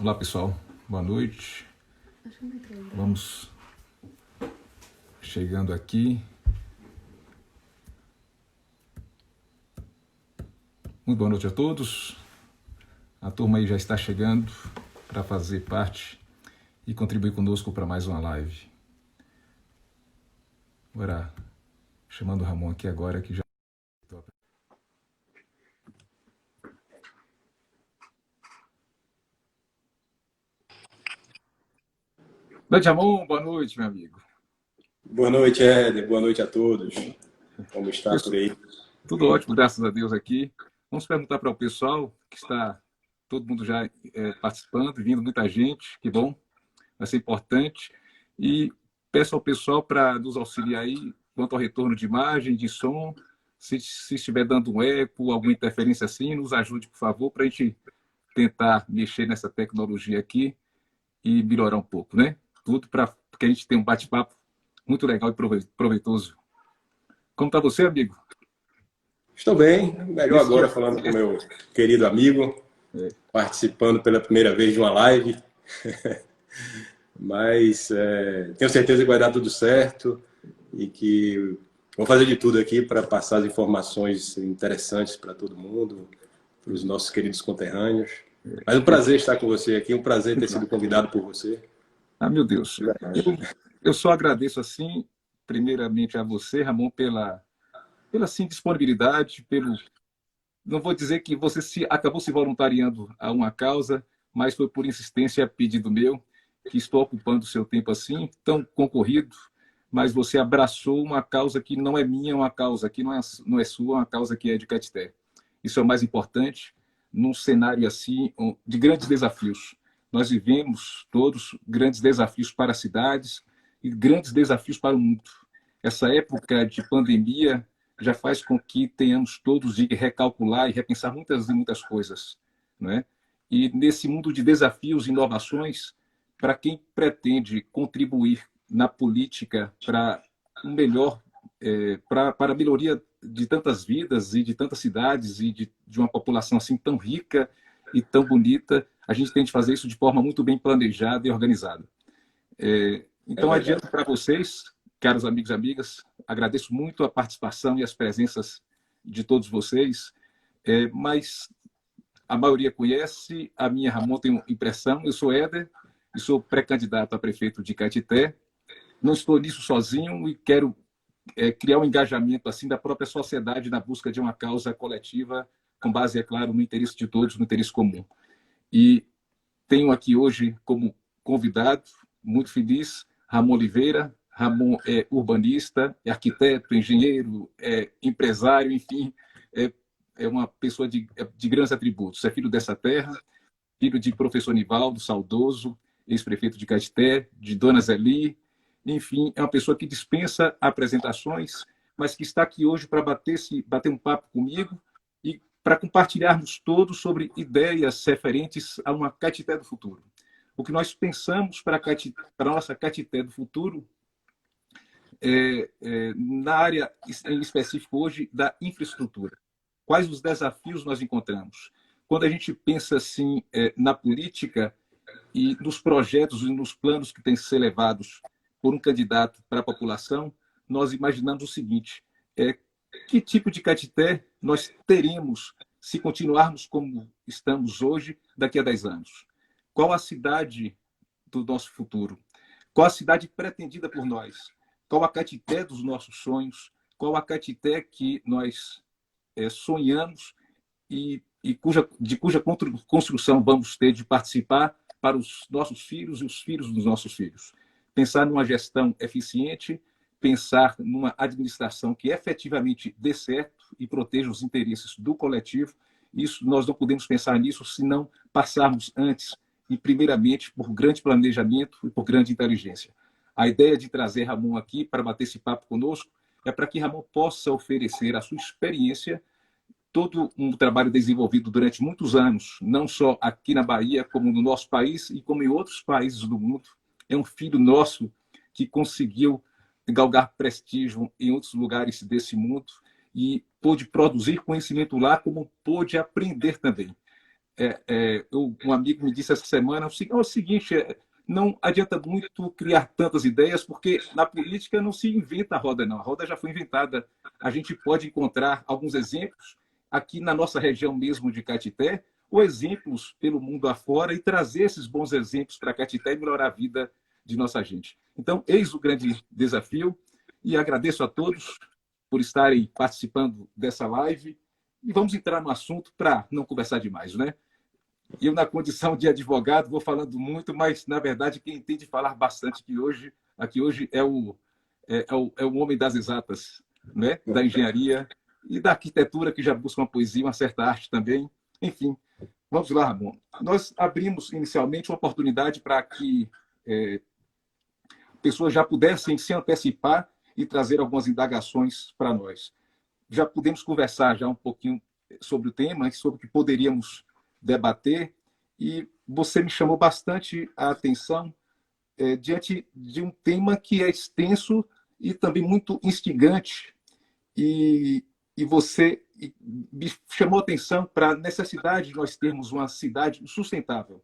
Olá, pessoal. Boa noite. Vamos chegando aqui. Muito boa noite a todos. A turma aí já está chegando para fazer parte e contribuir conosco para mais uma live. Agora, chamando o Ramon aqui agora, que já... Boa noite, Ramon. Boa noite, meu amigo. Boa noite, Éder. Boa noite a todos. Como está por aí? Tudo ótimo, graças a Deus aqui. Vamos perguntar para o pessoal que está todo mundo já participando, vindo muita gente, que bom, vai ser importante. E peço ao pessoal para nos auxiliar aí quanto ao retorno de imagem, de som. Se estiver dando um eco, alguma interferência assim, nos ajude, por favor, para a gente tentar mexer nessa tecnologia aqui e melhorar um pouco, né? Tudo para que a gente tenha um bate-papo muito legal e proveitoso. Como está você, amigo? Estou bem, melhor Nesse agora dia... falando com meu querido amigo, participando pela primeira vez de uma live. Mas tenho certeza que vai dar tudo certo e que vou fazer de tudo aqui para passar as informações interessantes para todo mundo, para os nossos queridos conterrâneos. Mas um prazer estar com você aqui, um prazer ter sido convidado por você. Ah, meu Deus. Eu só agradeço, assim, primeiramente a você, Ramon, pela assim, disponibilidade, pelo... Não vou dizer que você acabou se voluntariando a uma causa, mas foi por insistência, pedido meu, que estou ocupando o seu tempo assim, tão concorrido, mas você abraçou uma causa que não é minha, uma causa que não é sua, uma causa que é de Caeté. Isso é o mais importante, num cenário assim, de grandes desafios. Nós vivemos todos grandes desafios para as cidades e grandes desafios para o mundo. Essa época de pandemia já faz com que tenhamos todos de recalcular e repensar muitas e muitas coisas, não é? E nesse mundo de desafios e inovações, para quem pretende contribuir na política para um melhor, para a melhoria de tantas vidas e de tantas cidades e de uma população assim tão rica e tão bonita, a gente tem de fazer isso de forma muito bem planejada e organizada. Então, adianto para vocês, caros amigos e amigas, agradeço muito a participação e as presenças de todos vocês, mas a maioria conhece, a minha Ramon tem impressão, eu sou Éder e sou pré-candidato a prefeito de Caetité, não estou nisso sozinho e quero criar um engajamento assim da própria sociedade na busca de uma causa coletiva, com base, é claro, no interesse de todos, no interesse comum. E tenho aqui hoje como convidado, muito feliz, Ramon Oliveira. Ramon é urbanista, é arquiteto, engenheiro, é empresário, enfim, é uma pessoa de grandes atributos. É filho dessa terra, filho de professor Nivaldo, saudoso, ex-prefeito de Caeté, de Dona Zeli, enfim, é uma pessoa que dispensa apresentações, mas que está aqui hoje para bater um papo comigo e para compartilharmos todos sobre ideias referentes a uma Caetité do futuro. O que nós pensamos para a nossa Caetité do futuro na área em específico hoje da infraestrutura. Quais os desafios nós encontramos? Quando a gente pensa assim na política e nos projetos e nos planos que têm que ser levados por um candidato para a população, nós imaginamos o seguinte: que tipo de Caetité nós teremos se continuarmos como estamos hoje daqui a 10 anos? Qual a cidade do nosso futuro? Qual a cidade pretendida por nós? Qual a Caetité dos nossos sonhos? Qual a Caetité que nós sonhamos de cuja construção vamos ter de participar para os nossos filhos e os filhos dos nossos filhos? Pensar numa gestão eficiente, pensar numa administração que efetivamente dê certo e proteja os interesses do coletivo. Isso, nós não podemos pensar nisso se não passarmos antes e primeiramente por grande planejamento e por grande inteligência. A ideia de trazer Ramon aqui para bater esse papo conosco é para que Ramon possa oferecer a sua experiência, todo um trabalho desenvolvido durante muitos anos, não só aqui na Bahia, como no nosso país e como em outros países do mundo. É um filho nosso que conseguiu galgar prestígio em outros lugares desse mundo e pôde produzir conhecimento lá, como pôde aprender também. Um amigo me disse essa semana o seguinte, não adianta muito criar tantas ideias, porque na política não se inventa a roda, não. A roda já foi inventada. A gente pode encontrar alguns exemplos aqui na nossa região mesmo de Caetité, ou exemplos pelo mundo afora, e trazer esses bons exemplos para Caetité e melhorar a vida de nossa gente. Então, eis o grande desafio, e agradeço a todos por estarem participando dessa live, e vamos entrar no assunto para não conversar demais, né? Eu, na condição de advogado, vou falando muito, mas, na verdade, quem tem de falar bastante aqui hoje é o homem das exatas, né? Da engenharia e da arquitetura, que já busca uma poesia, uma certa arte também. Enfim, vamos lá, Ramon. Nós abrimos inicialmente uma oportunidade para que pessoas já pudessem se antecipar e trazer algumas indagações para nós. Já pudemos conversar já um pouquinho sobre o tema, sobre o que poderíamos debater, e você me chamou bastante a atenção diante de um tema que é extenso e também muito instigante, e você me chamou a atenção para a necessidade de nós termos uma cidade sustentável,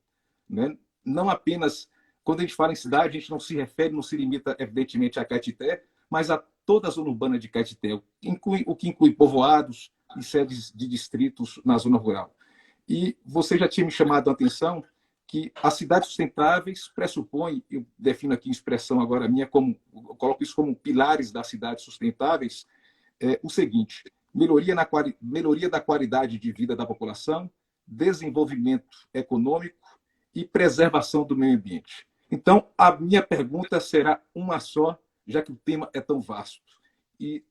né? Não apenas, quando a gente fala em cidade, a gente não se refere, não se limita, evidentemente, a Caetité, mas a toda a zona urbana de Caetité, o que inclui povoados e sedes de distritos na zona rural. E você já tinha me chamado a atenção que as cidades sustentáveis pressupõem, eu defino aqui em expressão agora minha, eu coloco isso como pilares das cidades sustentáveis, o seguinte: melhoria da qualidade de vida da população, desenvolvimento econômico e preservação do meio ambiente. Então, a minha pergunta será uma só, já que o tema é tão vasto. E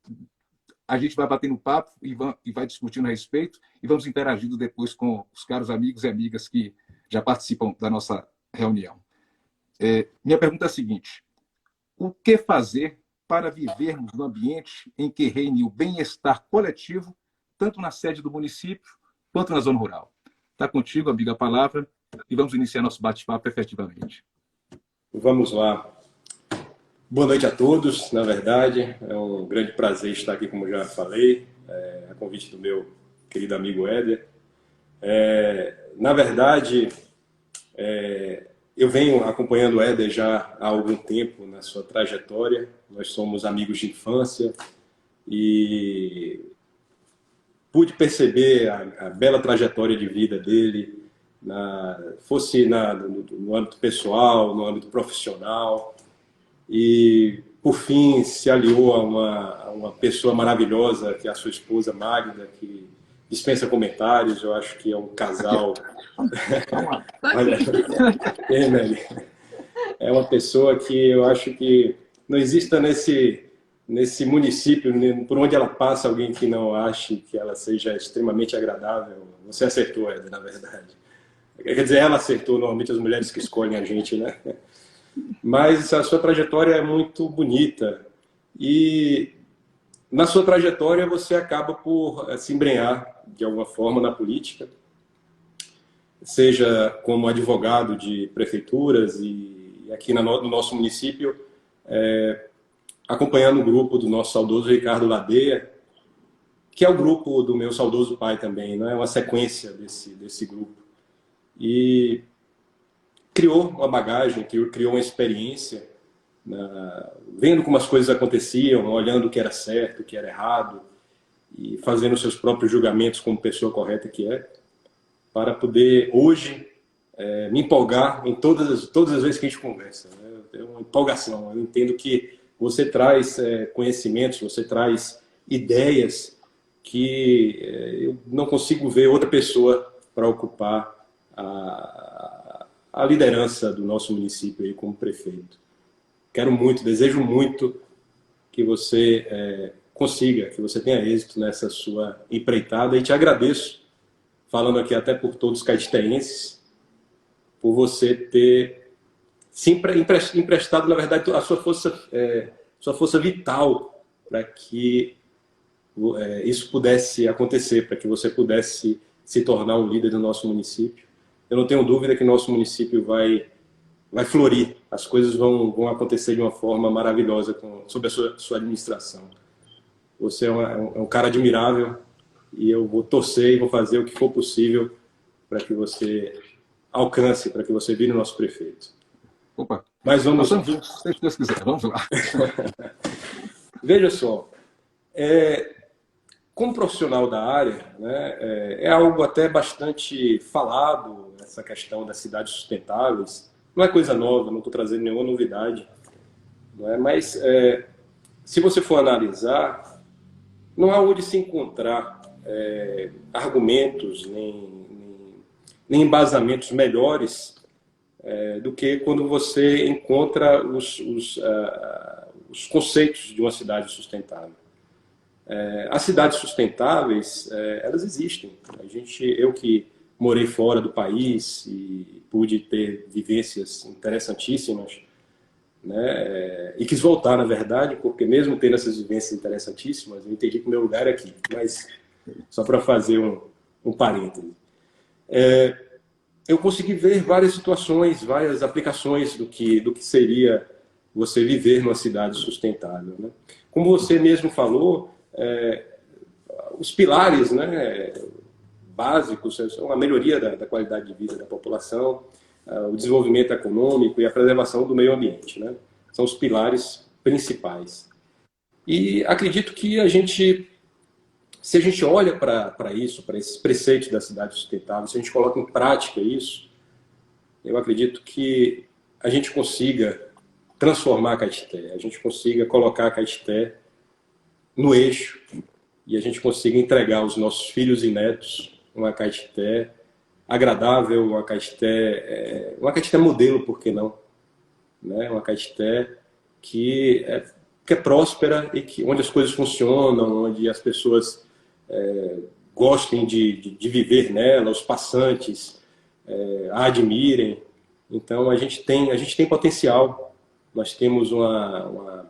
a gente vai batendo papo e vai discutindo a respeito, e vamos interagindo depois com os caros amigos e amigas que já participam da nossa reunião. Minha pergunta é a seguinte: o que fazer para vivermos num ambiente em que reine o bem-estar coletivo, tanto na sede do município quanto na zona rural? Está contigo, amiga, a palavra, e vamos iniciar nosso bate-papo efetivamente. Vamos lá. Boa noite a todos. Na verdade, é um grande prazer estar aqui, como já falei, a convite do meu querido amigo Éder. Na verdade, eu venho acompanhando o Éder já há algum tempo na sua trajetória. Nós somos amigos de infância e pude perceber a bela trajetória de vida dele, fosse no âmbito pessoal, no âmbito profissional. E, por fim, se aliou a uma pessoa maravilhosa, que é a sua esposa Magda, que dispensa comentários. Eu acho que é um casal... Olha, é uma pessoa que eu acho que não exista nesse município, por onde ela passa, alguém que não ache que ela seja extremamente agradável. Você acertou, Éder, na verdade. Quer dizer, ela acertou, normalmente as mulheres que escolhem a gente, né? Mas a sua trajetória é muito bonita, e na sua trajetória você acaba por se embrenhar de alguma forma na política, seja como advogado de prefeituras e aqui no nosso município, acompanhando o grupo do nosso saudoso Ricardo Ladeia, que é o grupo do meu saudoso pai também, não é uma sequência desse grupo. E criou uma bagagem, criou uma experiência, vendo como as coisas aconteciam, olhando o que era certo, o que era errado, e fazendo seus próprios julgamentos como pessoa correta que é, para poder, hoje, me empolgar em todas as vezes que a gente conversa. Né? É uma empolgação. Eu entendo que você traz conhecimentos, você traz ideias que eu não consigo ver outra pessoa para ocupar a liderança do nosso município aí como prefeito. Quero muito, desejo muito que você consiga, que você tenha êxito nessa sua empreitada, e te agradeço, falando aqui até por todos os caetitenses, por você ter se emprestado, na verdade, a sua força vital para que isso pudesse acontecer, para que você pudesse se tornar um líder do nosso município. Eu não tenho dúvida que nosso município vai florir, as coisas vão acontecer de uma forma maravilhosa sob a sua administração. Você é um cara admirável, e eu vou torcer e vou fazer o que for possível para que você alcance, para que você vire o nosso prefeito. Opa, Mas vamos lá. Se Deus quiser, vamos lá. Veja só, como profissional da área, né, é algo até bastante falado, essa questão das cidades sustentáveis. Não é coisa nova, não estou trazendo nenhuma novidade. Não é? Mas, se você for analisar, não há onde se encontrar argumentos nem embasamentos melhores do que quando você encontra os conceitos de uma cidade sustentável. As cidades sustentáveis, elas existem. Eu que morei fora do país e pude ter vivências interessantíssimas, né? E quis voltar, na verdade, porque mesmo tendo essas vivências interessantíssimas, eu entendi que o meu lugar é aqui. Mas, só para fazer um parêntese. Eu consegui ver várias situações, várias aplicações do que seria você viver numa cidade sustentável, né? Como você mesmo falou, os pilares, né, básicos são a melhoria da qualidade de vida da população, o desenvolvimento econômico e a preservação do meio ambiente, né? São os pilares principais. E acredito que se a gente olha para isso, para esses preceitos da cidade sustentável, se a gente coloca em prática isso, eu acredito que a gente consiga transformar a Caetité, a gente consiga colocar a Caetité no eixo e a gente consiga entregar aos nossos filhos e netos uma Caetité agradável, uma Caetité modelo, por que não? Né? Uma Caetité que é próspera e onde as coisas funcionam, onde as pessoas gostem de viver nela, os passantes a admirem. Então a gente tem potencial, nós temos uma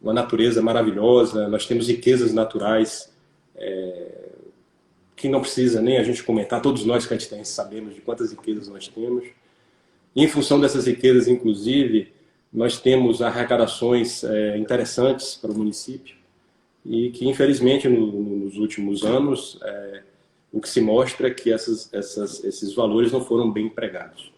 natureza maravilhosa, nós temos riquezas naturais que não precisa nem a gente comentar, todos nós caetenses sabemos de quantas riquezas nós temos. E, em função dessas riquezas, inclusive, nós temos arrecadações interessantes para o município e que, infelizmente, nos últimos anos, o que se mostra é que esses valores não foram bem empregados.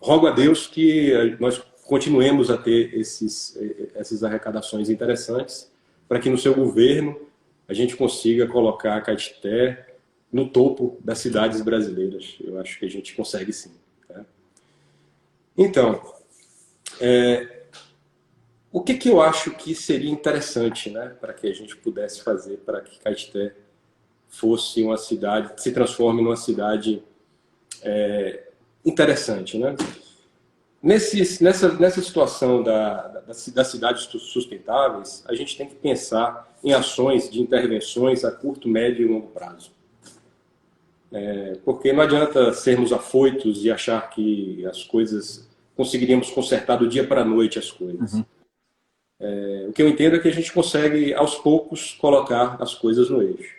Rogo a Deus que nós continuemos a ter essas arrecadações interessantes para que no seu governo a gente consiga colocar a Caetité no topo das cidades brasileiras. Eu acho que a gente consegue sim. Tá? Então, o que eu acho que seria interessante, né, para que a gente pudesse fazer para que Caetité fosse uma cidade, se transforme numa cidade interessante, né? Nessa situação das cidades sustentáveis, a gente tem que pensar em ações de intervenções a curto, médio e longo prazo. Porque não adianta sermos afoitos e achar que as coisas conseguiríamos consertar do dia para a noite as coisas. Uhum. O que eu entendo é que a gente consegue, aos poucos, colocar as coisas no eixo.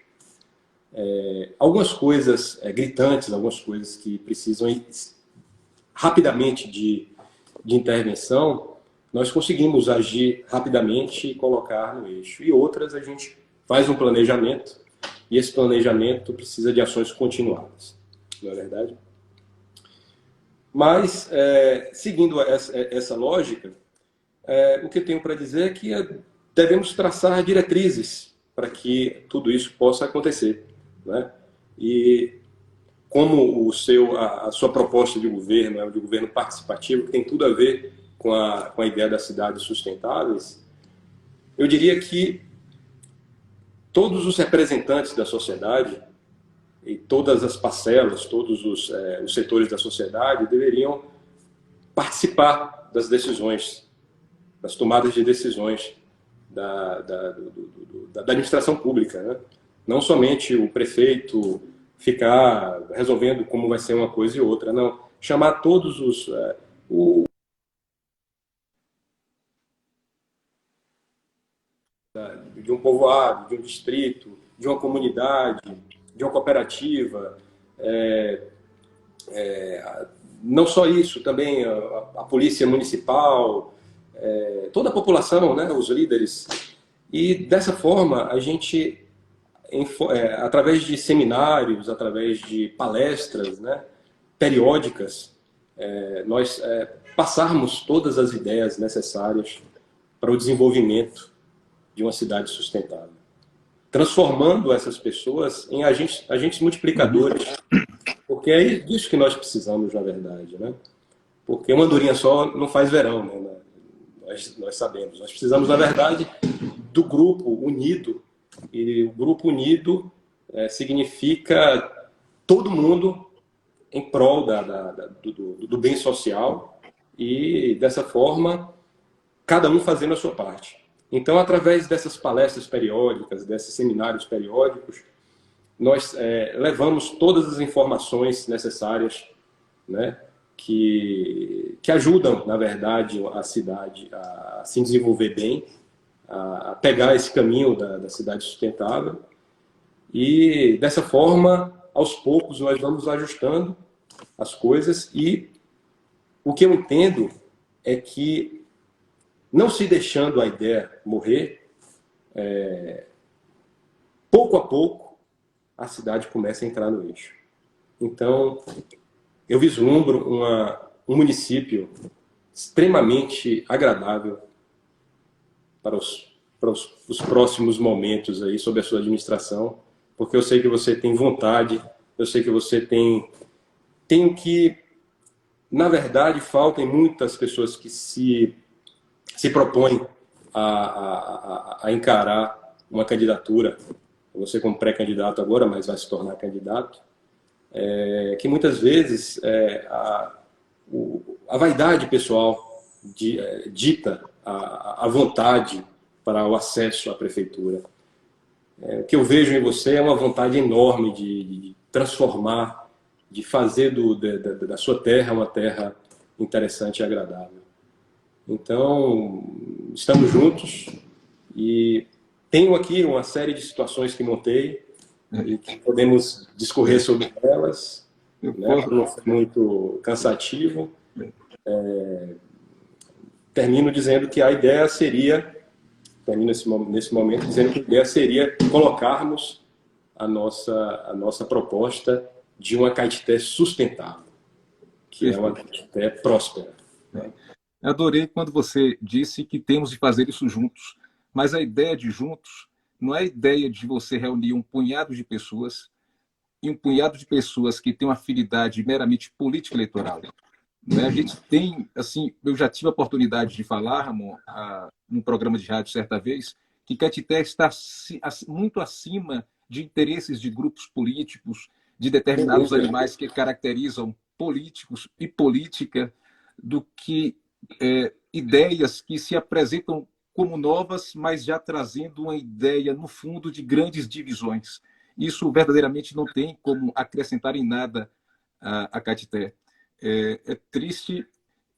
Algumas coisas gritantes, algumas coisas que precisam rapidamente de intervenção, nós conseguimos agir rapidamente e colocar no eixo. E outras a gente faz um planejamento e esse planejamento precisa de ações continuadas. Não é verdade? Mas, seguindo essa lógica, o que eu tenho para dizer é que devemos traçar diretrizes para que tudo isso possa acontecer. Né? E como a sua proposta de governo é de governo participativo, que tem tudo a ver com a ideia das cidades sustentáveis, eu diria que todos os representantes da sociedade e todas as parcelas, todos os setores da sociedade deveriam participar das decisões, das tomadas de decisões da administração pública, né? Não somente o prefeito ficar resolvendo como vai ser uma coisa e outra, não. Chamar todos de um povoado, de um distrito, de uma comunidade, de uma cooperativa, não só isso, também a polícia municipal, toda a população, né, os líderes. E dessa forma a gente através de seminários, através de palestras, né, periódicas, nós passarmos todas as ideias necessárias para o desenvolvimento de uma cidade sustentável, transformando essas pessoas em agentes multiplicadores, porque é disso que nós precisamos, na verdade, né? Porque uma andorinha só não faz verão, né? Nós sabemos. Nós precisamos, na verdade, do grupo unido, e o grupo unido significa todo mundo em prol do bem social e, dessa forma, cada um fazendo a sua parte. Então, através dessas palestras periódicas, desses seminários periódicos, nós levamos todas as informações necessárias, né, que ajudam, na verdade, a cidade a se desenvolver bem, a pegar esse caminho da cidade sustentável. E, dessa forma, aos poucos, nós vamos ajustando as coisas. E o que eu entendo é que, não se deixando a ideia morrer, pouco a pouco, a cidade começa a entrar no eixo. Então, eu vislumbro um município extremamente agradável para os próximos momentos aí sob a sua administração, porque eu sei que você tem vontade, eu sei que você tem o que, na verdade, faltam muitas pessoas que se propõem a encarar uma candidatura, você como pré-candidato agora, mas vai se tornar candidato, que muitas vezes a vaidade pessoal dita a vontade para o acesso à prefeitura. O que eu vejo em você é uma vontade enorme de transformar, de fazer da sua terra uma terra interessante e agradável. Então, estamos juntos e tenho aqui uma série de situações que montei e que podemos discorrer sobre elas, né? Não foi muito cansativo. Termino dizendo que a ideia seria, nesse momento, dizendo que a ideia seria colocarmos a nossa proposta de uma Caetité sustentável, que é uma Caetité próspera. Eu adorei quando você disse que temos de fazer isso juntos, mas a ideia de juntos não é a ideia de você reunir um punhado de pessoas e um punhado de pessoas que têm uma afinidade meramente política-eleitoral. Né? A gente tem, assim, eu já tive a oportunidade de falar, Ramon, num programa de rádio certa vez, que Caetité está muito acima de interesses de grupos políticos, de determinados animais que caracterizam políticos e política, do que ideias que se apresentam como novas, mas já trazendo uma ideia, no fundo, de grandes divisões. Isso verdadeiramente não tem como acrescentar em nada a Caetité. É triste.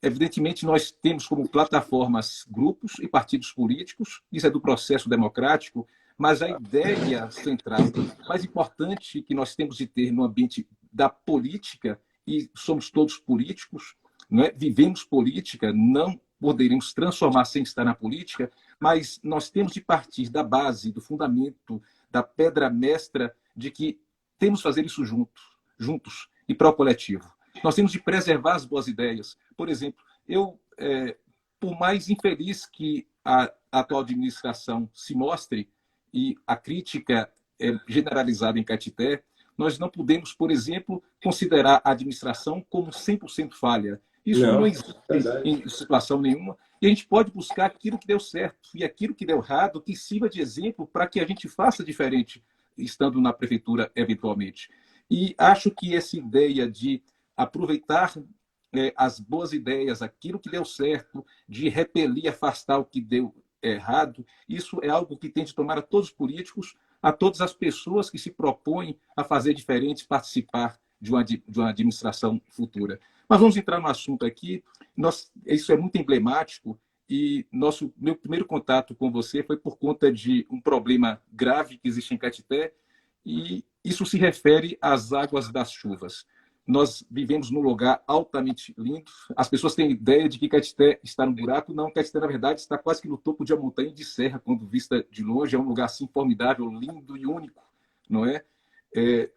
Evidentemente, nós temos como plataformas grupos e partidos políticos, isso é do processo democrático, mas a ideia central, mais importante que nós temos de ter no ambiente da política, e somos todos políticos, não é? Vivemos política, não poderemos transformar sem estar na política, mas nós temos de partir da base, do fundamento, da pedra mestra, de que temos de fazer isso juntos e para o coletivo. Nós temos de preservar as boas ideias. Por exemplo, por mais infeliz que a atual administração se mostre, e a crítica é generalizada em Caetité, nós não podemos, por exemplo, considerar a administração como 100% falha. Isso não existe em situação nenhuma. E a gente pode buscar aquilo que deu certo e aquilo que deu errado, que sirva de exemplo para que a gente faça diferente, estando na prefeitura eventualmente. E acho que essa ideia de aproveitar as boas ideias, aquilo que deu certo, de repelir, afastar o que deu errado, isso é algo que tem de tomar a todos os políticos, a todas as pessoas que se propõem a fazer diferente, participar de uma administração futura. Mas vamos entrar no assunto aqui. Isso é muito emblemático e meu primeiro contato com você foi por conta de um problema grave que existe em Caetité, e isso se refere às águas das chuvas. Nós vivemos num lugar altamente lindo. As pessoas têm ideia de que Caetité está no buraco. Não, Caetité, na verdade, está quase que no topo de uma montanha de serra, quando vista de longe. É um lugar assim formidável, lindo e único não é?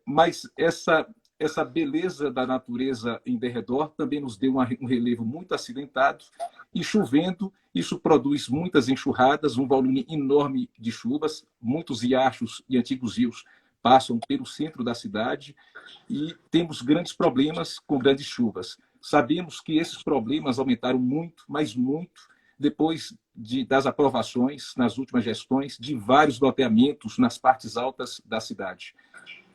Mas essa beleza da natureza em derredor também nos deu um relevo muito acidentado, e chovendo, isso produz muitas enxurradas, um volume enorme de chuvas, muitos riachos e antigos rios passam pelo centro da cidade, e temos grandes problemas com grandes chuvas. Sabemos que esses problemas aumentaram muito, mas muito, depois das aprovações nas últimas gestões de vários loteamentos nas partes altas da cidade.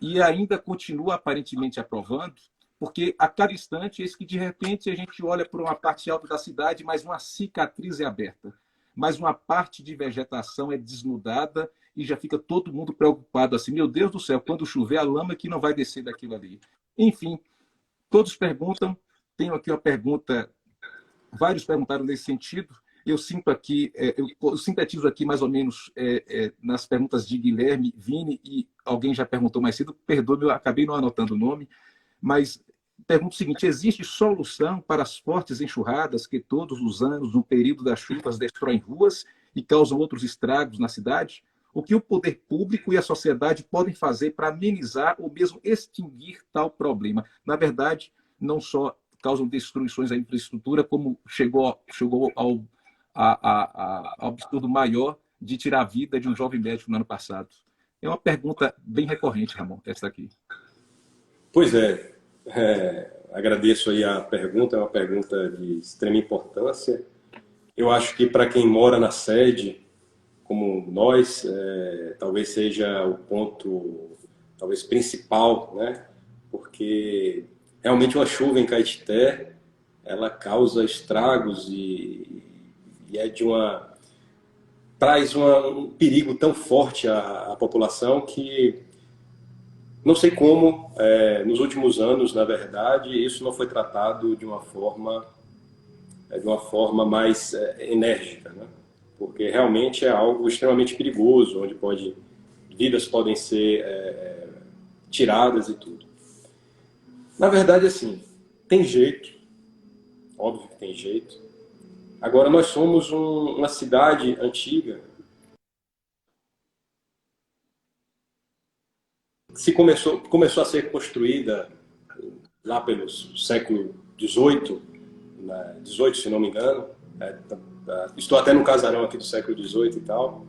E ainda continua aparentemente aprovando, porque a cada instante, eis que de repente a gente olha para uma parte alta da cidade, mas uma cicatriz é aberta, mas uma parte de vegetação é desnudada, e já fica todo mundo preocupado assim, meu Deus do céu, quando chover a lama que não vai descer daquilo ali. Enfim, todos perguntam, tenho aqui uma pergunta, vários perguntaram nesse sentido, eu sinto aqui, eu sintetizo aqui mais ou menos nas perguntas de Guilherme, Vini, e alguém já perguntou mais cedo, perdoe, eu acabei não anotando o nome, mas pergunto o seguinte: existe solução para as fortes enxurradas que todos os anos, no período das chuvas, destroem ruas e causam outros estragos na cidade? O que o poder público e a sociedade podem fazer para amenizar ou mesmo extinguir tal problema? Na verdade, não só causam destruições à infraestrutura, como chegou ao absurdo maior de tirar a vida de um jovem médico no ano passado. É uma pergunta bem recorrente, Ramon, essa aqui. Pois agradeço aí a pergunta, é uma pergunta de extrema importância. Eu acho que para quem mora na sede, como nós, talvez seja o ponto talvez principal, né? Porque realmente uma chuva em Caetité, ela causa estragos e traz um perigo tão forte à população que não sei como, nos últimos anos, na verdade, isso não foi tratado de uma forma mais enérgica, né? Porque realmente é algo extremamente perigoso, onde vidas podem ser tiradas e tudo. Na verdade, assim, tem jeito, óbvio que tem jeito. Agora, nós somos uma cidade antiga que começou a ser construída lá pelo século XVIII, 18, se não me engano. Estou até no casarão aqui do século XVIII e tal,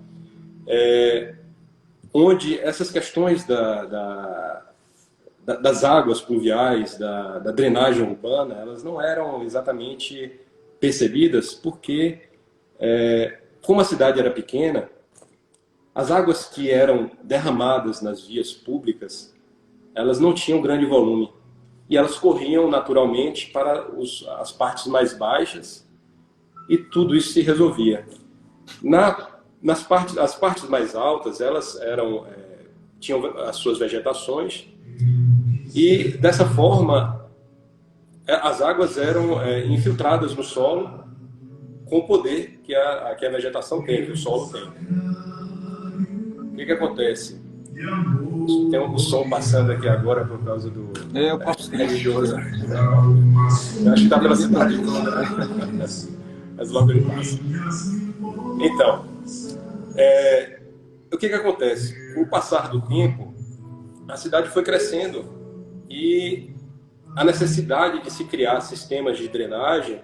onde essas questões das águas pluviais, da drenagem urbana, elas não eram exatamente percebidas, porque como a cidade era pequena, as águas que eram derramadas nas vias públicas, elas não tinham grande volume, e elas corriam naturalmente para as partes mais baixas, e tudo isso se resolvia. As partes mais altas, elas tinham as suas vegetações, e dessa forma as águas eram infiltradas no solo com o poder que a vegetação tem, que o solo tem. O que acontece? Tem um som passando aqui agora por causa do... Eu posso religioso. Eu acho que está pela cidade toda, né? Mas logo ele passa. Então, o que acontece? Com o passar do tempo, a cidade foi crescendo e a necessidade de se criar sistemas de drenagem,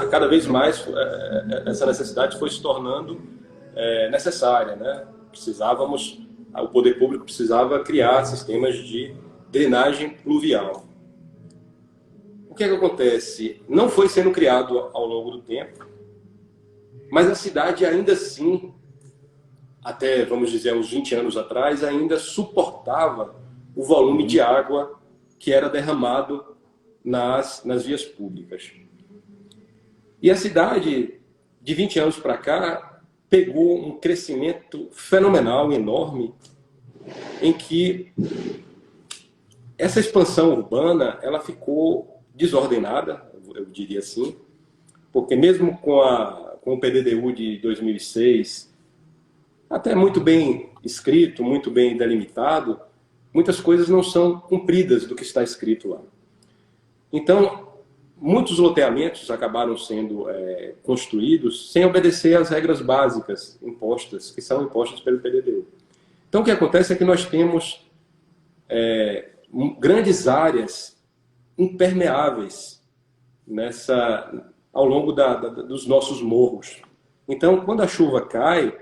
cada vez mais essa necessidade foi se tornando necessária, né? O poder público precisava criar sistemas de drenagem pluvial. O que acontece? Não foi sendo criado ao longo do tempo, mas a cidade ainda assim, até, vamos dizer, uns 20 anos atrás, ainda suportava o volume de água que era derramado nas vias públicas. E a cidade, de 20 anos para cá, pegou um crescimento fenomenal, enorme, em que essa expansão urbana ela ficou desordenada, eu diria assim, porque mesmo com o PDDU de 2006, até muito bem escrito, muito bem delimitado, muitas coisas não são cumpridas do que está escrito lá. Então, muitos loteamentos acabaram sendo construídos sem obedecer às regras básicas impostas, que são impostas pelo PDDU. Então, o que acontece é que nós temos grandes impermeáveis ao longo dos nossos morros. Então, quando a chuva cai,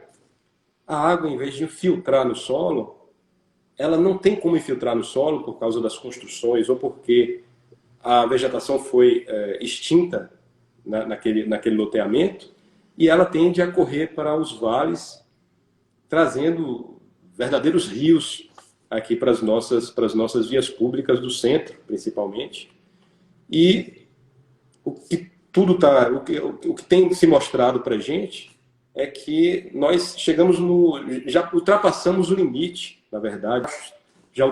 a água, em vez de infiltrar no solo, ela não tem como infiltrar no solo por causa das construções ou porque a vegetação foi extinta naquele loteamento, e ela tende a correr para os vales, trazendo verdadeiros rios aqui para as nossas vias públicas do centro, principalmente. E o que tem se mostrado para a gente é que nós já ultrapassamos o limite, na verdade, já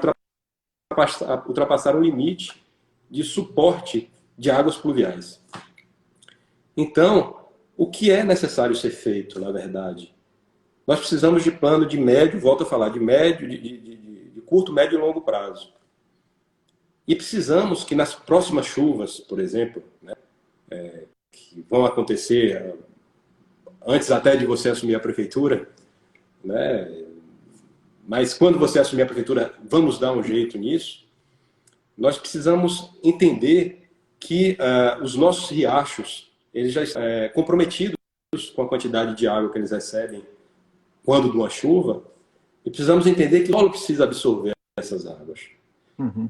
ultrapassaram o limite de suporte de águas pluviais. Então, o que é necessário ser feito, na verdade? Nós precisamos de plano de médio, volto a falar, de médio, de curto, médio e longo prazo. E precisamos que nas próximas chuvas, por exemplo, que vão acontecer antes até de você assumir a prefeitura, mas quando você assumir a prefeitura, vamos dar um jeito nisso. Nós precisamos entender que os nossos riachos, eles já estão comprometidos com a quantidade de água que eles recebem quando de uma chuva, e precisamos entender que o solo precisa absorver essas águas. Uhum.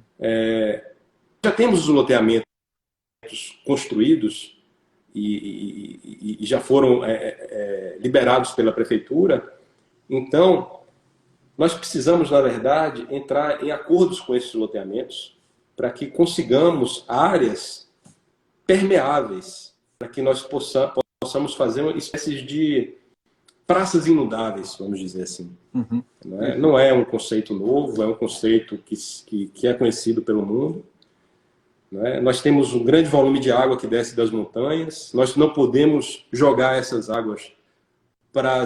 Já temos os loteamentos construídos e já foram liberados pela prefeitura. Então, nós precisamos, na verdade, entrar em acordos com esses loteamentos para que consigamos áreas permeáveis, para que nós possamos fazer uma espécie de praças inundáveis, vamos dizer assim. Uhum. Não é um conceito novo, é um conceito que é conhecido pelo mundo. Nós temos um grande volume de água que desce das montanhas, nós não podemos jogar essas águas para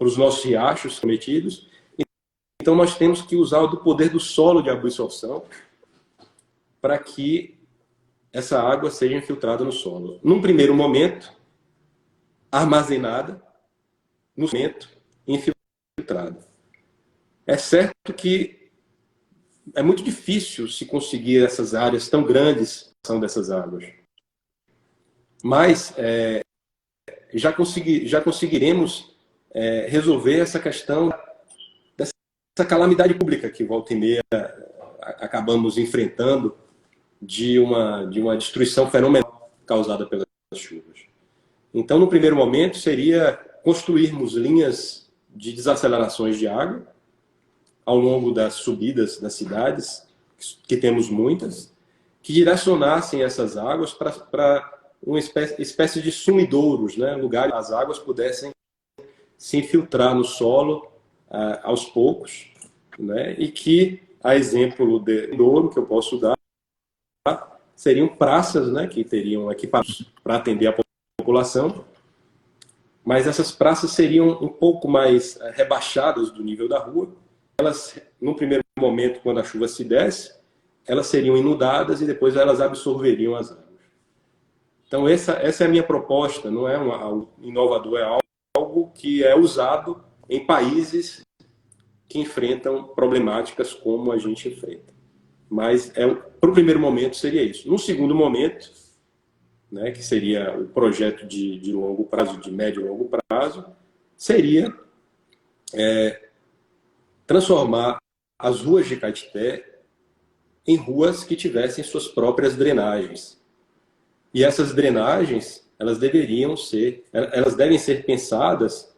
os nossos riachos prometidos, então nós temos que usar o poder do solo de absorção para que essa água seja infiltrada no solo. Num primeiro momento, armazenada, no momento, infiltrada. É certo que é muito difícil se conseguir essas áreas tão grandes dessas águas. Mas já conseguiremos resolver essa questão dessa calamidade pública que volta e meia acabamos enfrentando de uma destruição fenomenal causada pelas chuvas. Então, no primeiro momento, seria construirmos linhas de desacelerações de água ao longo das subidas das cidades, que temos muitas, que direcionassem essas águas para uma espécie de sumidouros, lugares onde as águas pudessem se infiltrar no solo aos poucos, e que, a exemplo de Douro, que eu posso dar, seriam praças, que teriam equipamentos para atender a população, mas essas praças seriam um pouco mais rebaixadas do nível da rua. Elas, no primeiro momento, quando a chuva se desce, elas seriam inundadas e depois elas absorveriam as águas. Então, essa é a minha proposta, não é algo inovador, é algo que é usado em países que enfrentam problemáticas como a gente enfrenta. Mas, para o primeiro momento, seria isso. No segundo momento, que seria o projeto de longo prazo, de médio e longo prazo, seria transformar as ruas de Caetité em ruas que tivessem suas próprias drenagens. E essas drenagens, elas devem ser pensadas,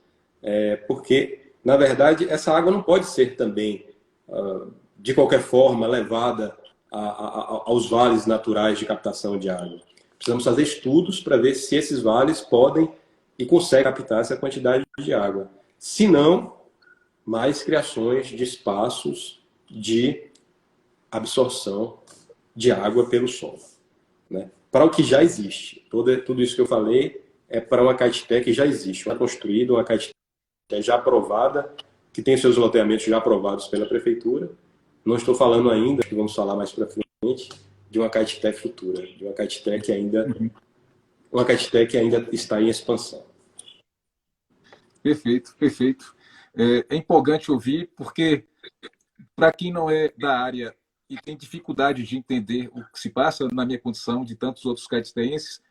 porque, na verdade, essa água não pode ser também, de qualquer forma, levada aos vales naturais de captação de água. Precisamos fazer estudos para ver se esses vales podem e conseguem captar essa quantidade de água. Se não, mais criações de espaços de absorção de água pelo solo. Para o que já existe. Tudo isso que eu falei é para uma Caetité que já existe, uma construída, uma Caetité já aprovada, que tem seus loteamentos já aprovados pela prefeitura. Não estou falando ainda, que vamos falar mais para frente, de uma Caetité futura, de uma Caetité que ainda está em expansão. Perfeito, perfeito. É empolgante ouvir, porque para quem não é da área e tem dificuldade de entender o que se passa na minha condição de tantos outros caetitenses,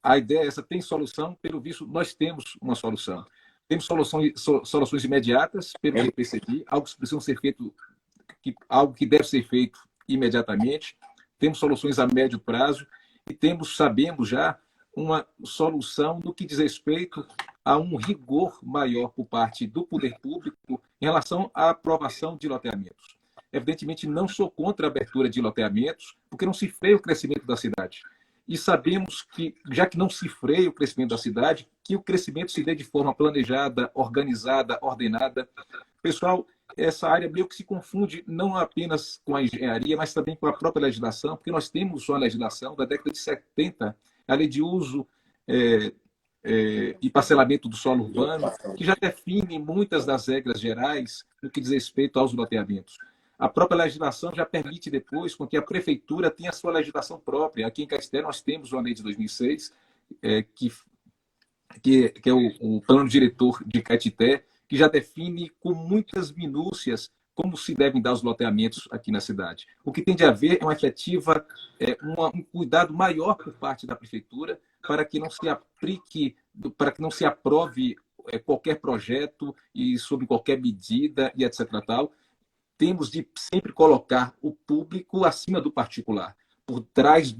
a ideia é essa, tem solução, pelo visto, nós temos uma solução. Temos soluções imediatas, pelo que eu percebi, algo que precisa ser feito, algo que deve ser feito imediatamente. Temos soluções a médio prazo e sabemos já, uma solução no que diz respeito a um rigor maior por parte do poder público em relação à aprovação de loteamentos. Evidentemente, não sou contra a abertura de loteamentos, porque não se freia o crescimento da cidade. E sabemos que, já que não se freia o crescimento da cidade, que o crescimento se dê de forma planejada, organizada, ordenada. Pessoal, essa área meio que se confunde não apenas com a engenharia, mas também com a própria legislação, porque nós temos uma legislação da década de 70, a lei de uso e parcelamento do solo urbano, que já define muitas das regras gerais no que diz respeito aos loteamentos. A própria legislação já permite depois com que a prefeitura tenha a sua legislação própria. Aqui em Caetité nós temos uma lei de 2006, que é o plano diretor de Caetité, que já define com muitas minúcias como se devem dar os loteamentos aqui na cidade. O que tem de haver é uma efetiva, um cuidado maior por parte da prefeitura para que não se aplique, para que não se aprove qualquer projeto e sob qualquer medida e etc. tal. Temos de sempre colocar o público acima do particular. Por trás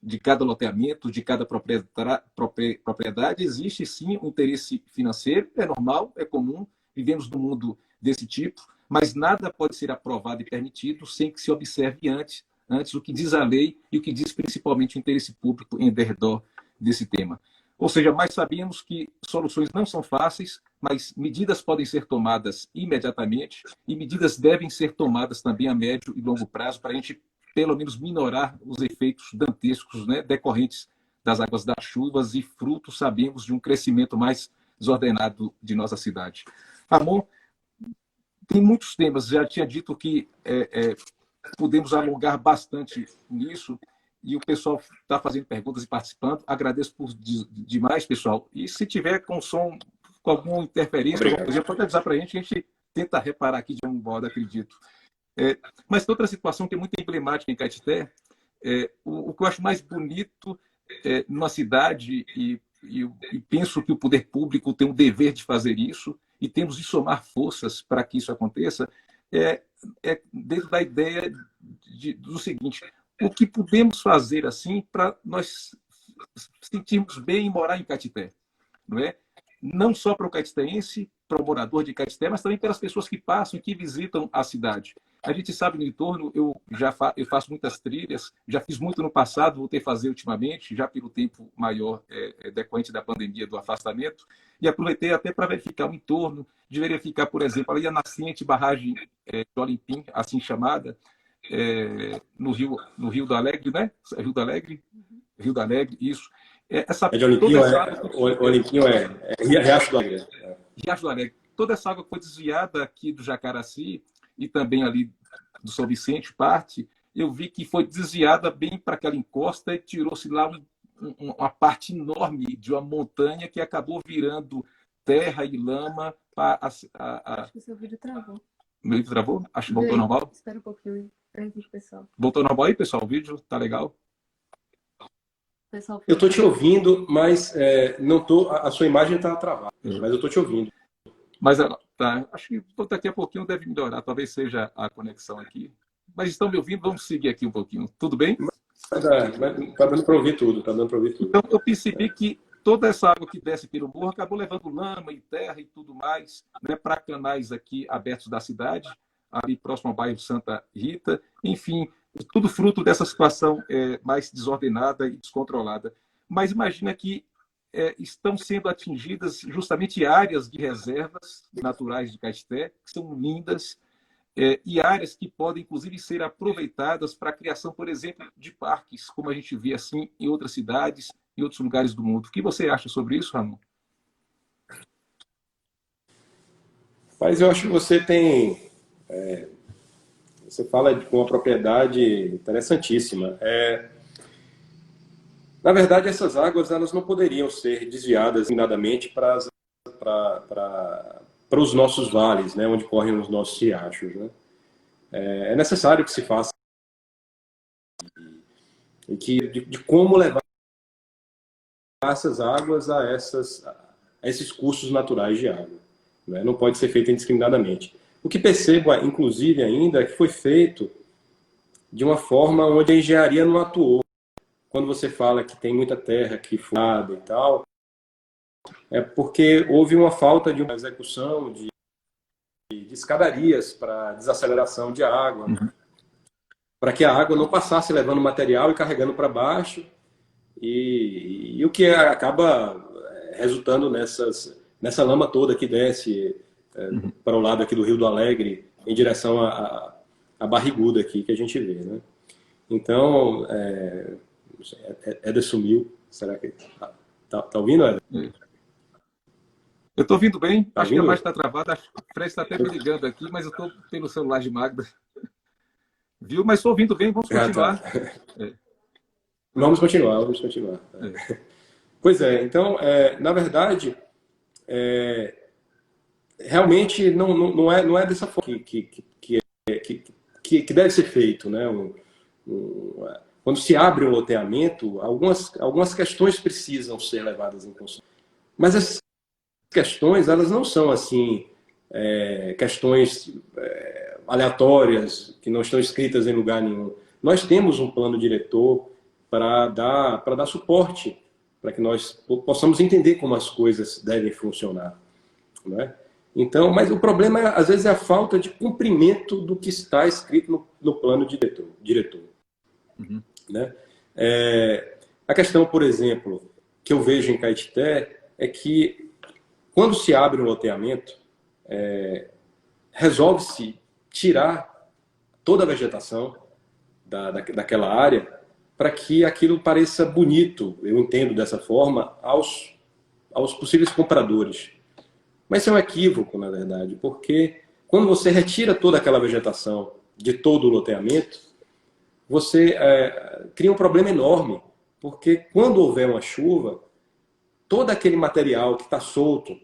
de cada loteamento, de cada propriedade, existe sim um interesse financeiro, é normal, é comum, vivemos num mundo desse tipo, mas nada pode ser aprovado e permitido sem que se observe antes o que diz a lei e o que diz principalmente o interesse público em redor desse tema. Ou seja, mas sabemos que soluções não são fáceis, mas medidas podem ser tomadas imediatamente e medidas devem ser tomadas também a médio e longo prazo para a gente, pelo menos, minorar os efeitos dantescos, né, decorrentes das águas das chuvas e fruto, sabemos, de um crescimento mais desordenado de nossa cidade. Ramon, tem muitos temas, já tinha dito que podemos alongar bastante nisso, e o pessoal está fazendo perguntas e participando. Agradeço demais, pessoal. E se tiver com som, com alguma interferência, alguma coisa, pode avisar para a gente tenta reparar aqui de um modo, acredito. Mas outra situação que é muito emblemática em Caetité, o que eu acho mais bonito numa cidade, e penso que o poder público tem o dever de fazer isso, e temos de somar forças para que isso aconteça, dentro da ideia do seguinte: o que podemos fazer assim para nós sentirmos bem em morar em Caetité, não é? Não só para o caetitense, para o morador de Caetité, mas também pelas pessoas que passam, que visitam a cidade. A gente sabe no entorno, eu faço muitas trilhas, já fiz muito no passado, voltei a fazer ultimamente, já pelo tempo maior decorrente da pandemia, do afastamento, e aproveitei até para verificar o entorno, de verificar, por exemplo, ali a nascente barragem de Olimpim, assim chamada, no Rio do Alegre, né? Rio do Alegre? Rio do Alegre, isso. De Olimpim, Olimpim Riacho do Alegre. Riacho do Alegre. Toda essa água foi desviada aqui do Jacaraci e também ali do São Vicente, parte. Eu vi que foi desviada bem para aquela encosta e tirou-se lá uma parte enorme de uma montanha que acabou virando terra e lama. Acho que o seu vídeo travou. Meu vídeo travou? Acho que voltou normal. Espera um pouquinho para o pessoal. Voltou normal aí, pessoal? O vídeo tá legal? Pessoal, eu estou te ouvindo, mas não tô, a sua imagem está travada, mas eu estou te ouvindo. Mas tá, acho que daqui a pouquinho deve melhorar, talvez seja a conexão aqui. Mas estão me ouvindo? Vamos seguir aqui um pouquinho. Tudo bem? Está dando para ouvir tudo, Então, eu percebi que toda essa água que desce pelo morro acabou levando lama e terra e tudo mais, né, para canais aqui abertos da cidade, ali próximo ao bairro Santa Rita. Enfim, tudo fruto dessa situação mais desordenada e descontrolada. Mas imagina que estão sendo atingidas justamente áreas de reservas naturais de Caetité, que são lindas, e áreas que podem, inclusive, ser aproveitadas para a criação, por exemplo, de parques, como a gente vê assim em outras cidades, em outros lugares do mundo. O que você acha sobre isso, Ramon? Mas eu acho que você tem... você fala com uma propriedade interessantíssima. Na verdade, essas águas elas não poderiam ser desviadas inadamente para para os nossos vales, né, onde correm os nossos riachos, né? É necessário que se faça e de como levar essas águas a esses cursos naturais de água, né? Não pode ser feito indiscriminadamente. O que percebo, inclusive, ainda, é que foi feito de uma forma onde a engenharia não atuou. Quando você fala que tem muita terra aqui furada e tal, é porque houve uma falta de uma execução de escadarias para desaceleração de água, para que a água não passasse levando material e carregando para baixo, e o que acaba resultando nessa lama toda que desce para o lado aqui do Rio do Alegre, em direção à barriguda aqui que a gente vê, né? Então, Éder sumiu. Será que tá ouvindo, Éder? Eu estou ouvindo bem, Tá acho que a ouvindo? imagem está travada, acho que o Fred está até me ligando aqui, mas eu estou pelo celular de Magda. Viu? Mas estou ouvindo bem, vamos continuar. Tá. Vamos continuar. Pois é, então, na verdade, realmente não é dessa forma que deve ser feito, né? Quando se abre um loteamento, algumas questões precisam ser levadas em consideração. Mas essas questões, elas não são assim questões aleatórias, que não estão escritas em lugar nenhum. Nós temos um plano diretor para dar suporte, para que nós possamos entender como as coisas devem funcionar, né? Então, mas o problema, às vezes, é a falta de cumprimento do que está escrito no plano diretor. Né? A questão, por exemplo, que eu vejo em Caetité é que, quando se abre um loteamento, resolve-se tirar toda a vegetação daquela área para que aquilo pareça bonito, eu entendo dessa forma, aos possíveis compradores. Mas isso é um equívoco, na verdade, porque quando você retira toda aquela vegetação de todo o loteamento, você cria um problema enorme, porque quando houver uma chuva, todo aquele material que está solto,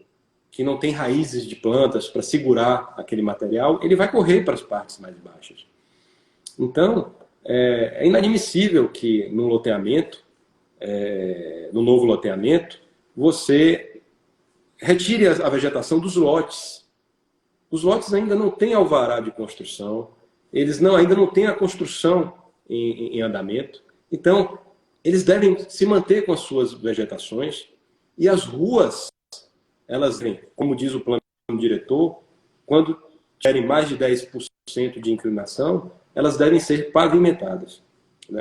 que não tem raízes de plantas para segurar aquele material, ele vai correr para as partes mais baixas. Então, é inadmissível que no loteamento, no novo loteamento, você retire a vegetação dos lotes. Os lotes ainda não têm alvará de construção, eles ainda não têm a construção em andamento. Então, eles devem se manter com as suas vegetações, e as ruas, elas, como diz o plano diretor, quando tiverem mais de 10% de inclinação, elas devem ser pavimentadas.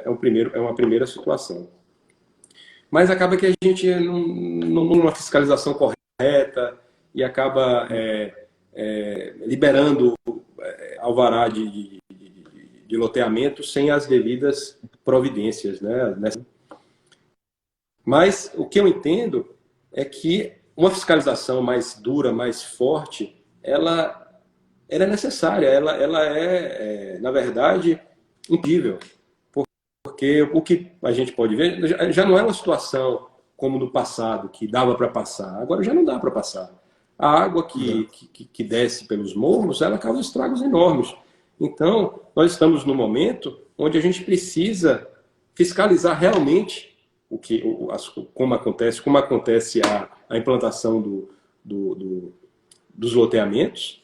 É uma primeira situação. Mas acaba que a gente não tem uma fiscalização correta e acaba liberando alvará de loteamento sem as devidas providências, né? Mas o que eu entendo é que uma fiscalização mais dura, mais forte, ela é necessária, ela na verdade, incrível. Porque o que a gente pode ver já não é uma situação como no passado, que dava para passar. Agora já não dá para passar. A água que desce pelos morros, ela causa estragos enormes. Então, nós estamos num momento onde a gente precisa fiscalizar realmente como acontece a implantação dos loteamentos,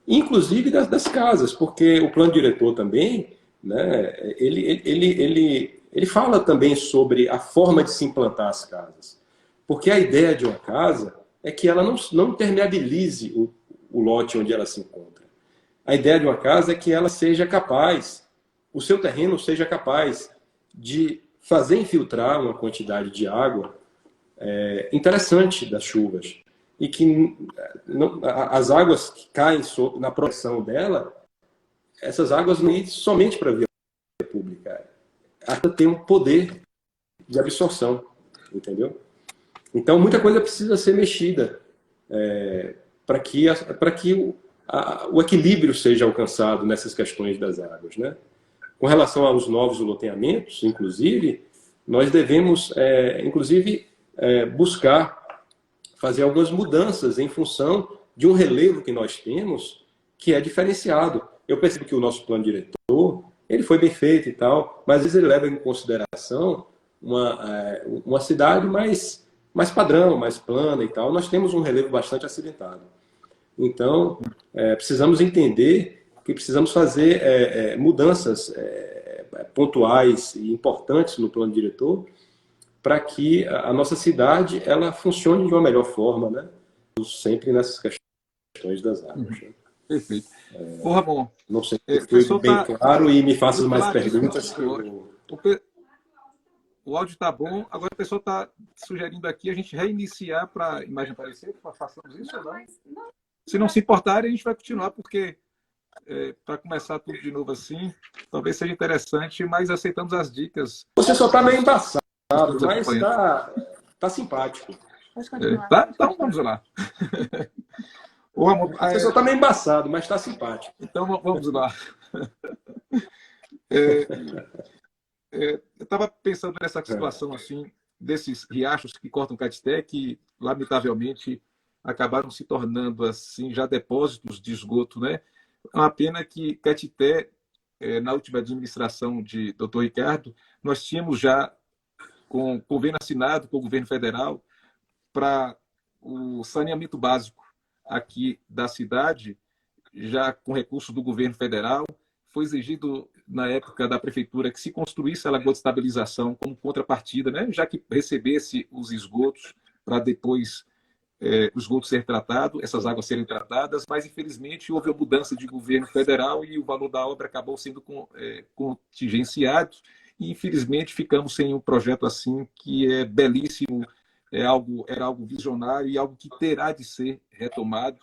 inclusive das casas, porque o plano diretor também, né, ele fala também sobre a forma de se implantar as casas. Porque a ideia de uma casa é que ela não permeabilize o lote onde ela se encontra. A ideia de uma casa é que ela seja capaz, o seu terreno seja capaz de fazer infiltrar uma quantidade de água interessante das chuvas. E que as águas que caem na proteção dela, essas águas não ir somente para a via pública. Ela tem um poder de absorção, entendeu? Então, muita coisa precisa ser mexida para que o equilíbrio seja alcançado nessas questões das águas, né? Com relação aos novos loteamentos, inclusive, nós devemos, buscar fazer algumas mudanças em função de um relevo que nós temos que é diferenciado. Eu percebo que o nosso plano diretor, ele foi bem feito e tal, mas às vezes ele leva em consideração uma cidade mais padrão, mais plana e tal. Nós temos um relevo bastante acidentado. Então, precisamos entender que precisamos fazer mudanças pontuais e importantes no plano diretor para que a nossa cidade ela funcione de uma melhor forma, né? Sempre nessas questões das águas. Né? Perfeito. Ô, Ramon, não sei se foi bem claro e me faça mais perguntas. O áudio está bom. Agora o pessoal está sugerindo aqui a gente reiniciar para a imagem aparecer. Façamos isso ou não? Se não se importarem, a gente vai continuar, porque para começar tudo de novo assim, talvez seja interessante, mas aceitamos as dicas. Você só está meio embaçado, mas está simpático. Pode continuar. Tá? Então vamos lá. Você só está meio embaçado, mas está simpático. Então vamos lá. Eu estava pensando nessa situação assim, desses riachos que cortam Caeté, que lamentavelmente acabaram se tornando assim já depósitos de esgoto, né? É uma pena que Caeté, na última administração de Dr. Ricardo, nós tínhamos já com convênio assinado com o governo federal para o saneamento básico aqui da cidade, já com recursos do governo federal. Foi exigido na época da prefeitura que se construísse a lagoa de estabilização como contrapartida, né? Já que recebesse os esgotos para depois o esgoto ser tratado, essas águas serem tratadas, mas infelizmente houve a mudança de governo federal e o valor da obra acabou sendo contingenciado e infelizmente ficamos sem um projeto assim que é belíssimo, era algo visionário e algo que terá de ser retomado,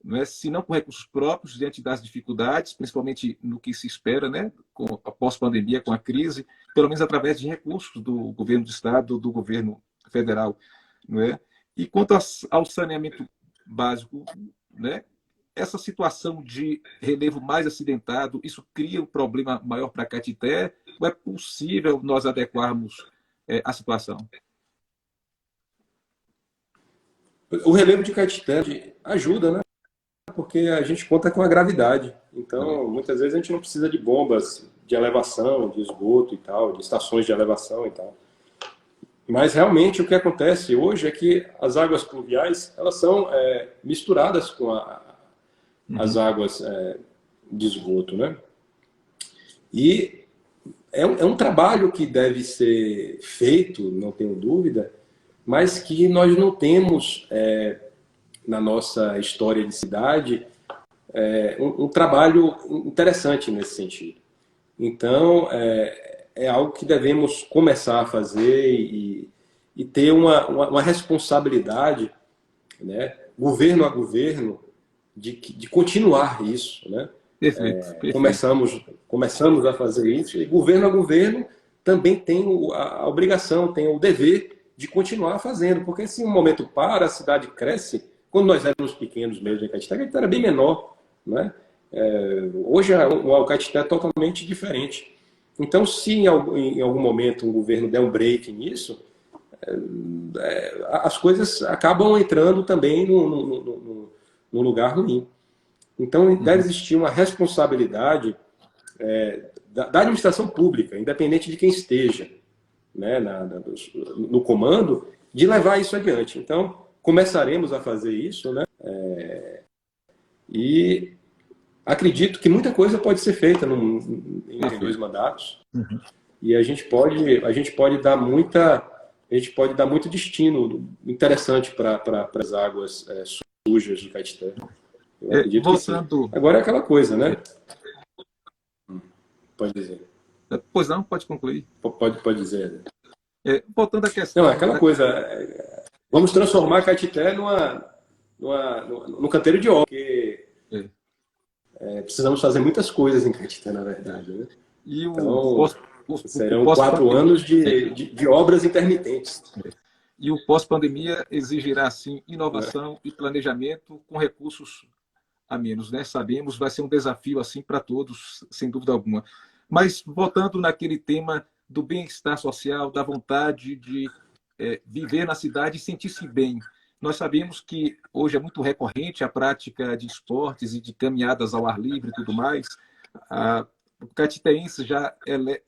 não é? Se não com recursos próprios, diante das dificuldades, principalmente no que se espera, né, com a pós-pandemia, com a crise, pelo menos através de recursos do governo do Estado, do governo federal. Não é? E quanto ao saneamento básico, né, essa situação de relevo mais acidentado, isso cria um problema maior para Caeté? Ou é possível nós adequarmos a situação? O relevo de Caeté ajuda, né? Porque a gente conta com a gravidade. Então, muitas vezes a gente não precisa de bombas de elevação, de esgoto e tal, de estações de elevação e tal. Mas realmente o que acontece hoje é que as águas pluviais elas são misturadas com as águas de esgoto, né? E é um trabalho que deve ser feito, não tenho dúvida, mas que nós não temos na nossa história de cidade um trabalho interessante nesse sentido. Então, é algo que devemos começar a fazer e ter uma responsabilidade, né, governo a governo, de continuar isso. Né? Perfeito. Começamos a fazer isso e governo a governo também tem a obrigação, tem o dever de continuar fazendo, porque se um momento para, a cidade cresce. Quando nós éramos pequenos mesmo em Caeté, a Caeté era bem menor. Né? Hoje o Caeté é totalmente diferente. Então, se em algum momento um governo der um break nisso, as coisas acabam entrando também num lugar ruim. Então, deve existir uma responsabilidade da administração pública, independente de quem esteja, né, no comando, de levar isso adiante. Então, começaremos a fazer isso, né? E acredito que muita coisa pode ser feita em 2 mandatos. E a gente pode dar muito destino interessante para as águas sujas de Caeté. Eu acredito que sim. Agora é aquela coisa, né? Pode dizer. Pois não, pode concluir. Pode dizer. Voltando à questão... Não, é aquela coisa. Vamos transformar Caeté num canteiro de obra, porque precisamos fazer muitas coisas em Caeté, na verdade. Né? E então, serão 4 anos de obras intermitentes. E o pós-pandemia exigirá, sim, inovação e planejamento com recursos a menos, né? Sabemos, vai ser um desafio assim para todos, sem dúvida alguma. Mas voltando naquele tema do bem-estar social, da vontade de viver na cidade e sentir-se bem. nós sabemos que hoje é muito recorrente a prática de esportes e de caminhadas ao ar livre e tudo mais. Os caetitenses já